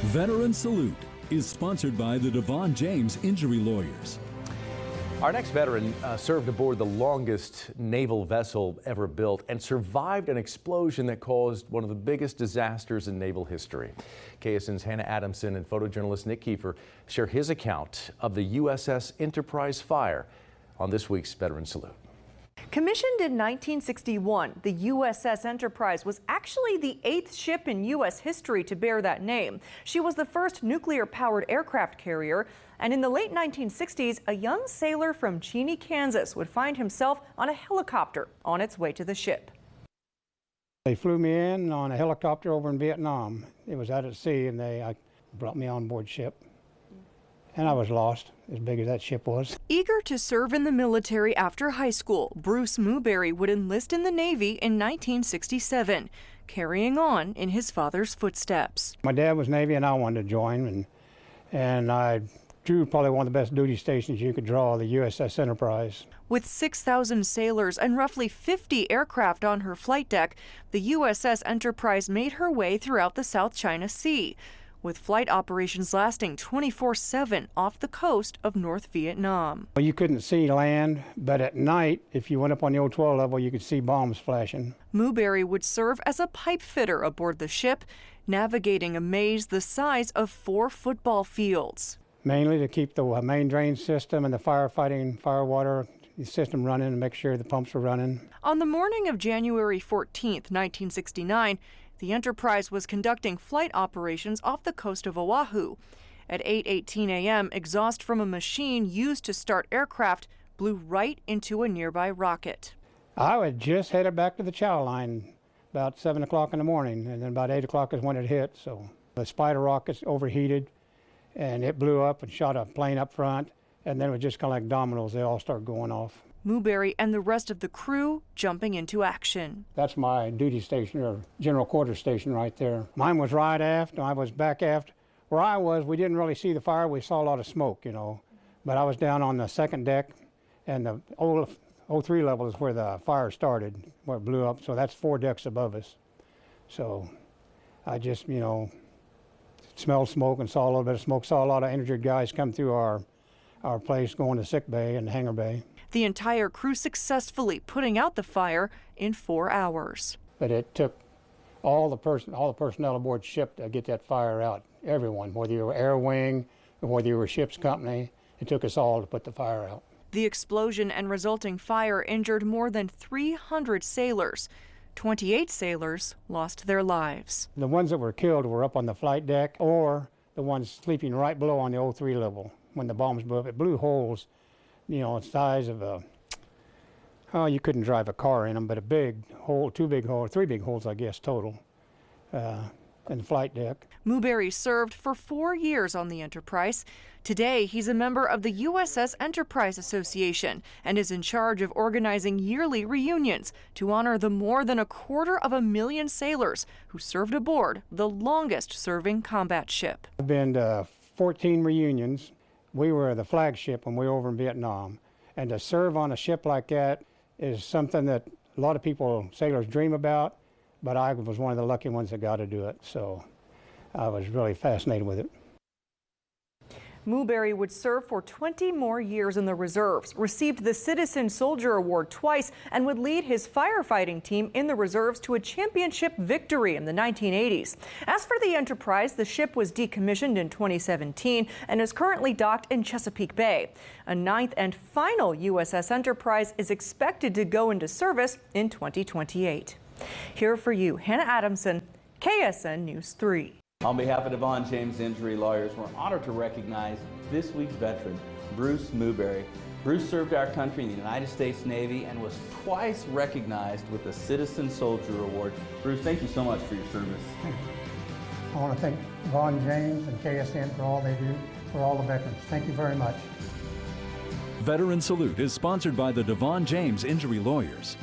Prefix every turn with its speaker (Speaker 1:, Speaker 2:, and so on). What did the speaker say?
Speaker 1: Veteran Salute is sponsored by the Devon James Injury Lawyers.
Speaker 2: Our next veteran served aboard the longest naval vessel ever built and survived an explosion that caused one of the biggest disasters in naval history. KSN's Hannah Adamson and photojournalist Nick Kiefer share his account of the USS Enterprise fire on this week's Veteran Salute.
Speaker 3: Commissioned in 1961, the USS Enterprise was actually the 8th ship in U.S. history to bear that name. She was the first nuclear-powered aircraft carrier, and in the late 1960s, a young sailor from Cheney, Kansas would find himself on a helicopter on its way to the ship.
Speaker 4: They flew me in on a helicopter over in Vietnam. It was out at sea, and they brought me on board ship. And I was lost, as big as that ship was.
Speaker 3: Eager to serve in the military after high school, Bruce Mooberry would enlist in the Navy in 1967, carrying on in his father's footsteps.
Speaker 4: My dad was Navy, and I wanted to join, and I drew probably one of the best duty stations you could draw, the USS Enterprise.
Speaker 3: With 6,000 sailors and roughly 50 aircraft on her flight deck, the USS Enterprise made her way throughout the South China Sea, with flight operations lasting 24/7 off the coast of North Vietnam.
Speaker 4: Well, you couldn't see land, but at night, if you went up on the old 12 level, you could see bombs flashing.
Speaker 3: Mooberry would serve as a pipe fitter aboard the ship, navigating a maze the size of 4 football fields.
Speaker 4: Mainly to keep the main drain system and the firefighting, fire water system running and make sure the pumps were running.
Speaker 3: On the morning of January 14th, 1969, the Enterprise was conducting flight operations off the coast of Oahu. At 8:18 a.m., exhaust from a machine used to start aircraft blew right into a nearby rocket.
Speaker 4: I had just headed back to the chow line about 7 o'clock in the morning, and then about 8 o'clock is when it hit. So the Spider rockets overheated, and it blew up and shot a plane up front, and then it was just kind of like dominoes. They all started going off.
Speaker 3: Mooberry and the rest of the crew jumping into action.
Speaker 4: That's my duty station, or general quarters station right there. Mine was right aft, and I was back aft. Where I was, we didn't really see the fire. We saw a lot of smoke, you know. But I was down on the second deck, and the 03 level is where the fire started, where it blew up. So that's 4 decks above us. So I just, you know, smelled smoke and saw a little bit of smoke. Saw a lot of injured guys come through our place going to sick bay and hangar bay.
Speaker 3: The entire crew successfully putting out the fire in 4 hours.
Speaker 4: But it took all the personnel aboard ship to get that fire out. Everyone, whether you were air wing or whether you were ship's company, it took us all to put the fire out.
Speaker 3: The explosion and resulting fire injured more than 300 sailors. 28 sailors lost their lives.
Speaker 4: The ones that were killed were up on the flight deck, or the ones sleeping right below on the 03 level. When the bombs blew up, it blew holes, you know, the size of a, oh, you couldn't drive a car in them, but a big hole, 2 big holes, 3 big holes, I guess, total, in the flight deck.
Speaker 3: Mooberry served for 4 years on the Enterprise. Today, he's a member of the USS Enterprise Association and is in charge of organizing yearly reunions to honor the more than 250,000 sailors who served aboard the longest-serving combat ship.
Speaker 4: I've been to 14 reunions. We were the flagship when we were over in Vietnam, and to serve on a ship like that is something that a lot of people, sailors, dream about, but I was one of the lucky ones that got to do it, so I was really fascinated with it.
Speaker 3: Mooberry would serve for 20 more years in the reserves, received the Citizen Soldier Award twice, and would lead his firefighting team in the reserves to a championship victory in the 1980s. As for the Enterprise, the ship was decommissioned in 2017 and is currently docked in Chesapeake Bay. A 9th and final USS Enterprise is expected to go into service in 2028. Here for you, Hannah Adamson, KSN News 3.
Speaker 5: On behalf of Devon James Injury Lawyers, we're honored to recognize this week's veteran, Bruce Mooberry. Bruce served our country in the United States Navy and was twice recognized with the Citizen Soldier Award. Bruce, thank you so much for your service.
Speaker 4: I want to thank Devon James and KSN for all they do for all the veterans. Thank you very much.
Speaker 1: Veteran Salute is sponsored by the Devon James Injury Lawyers.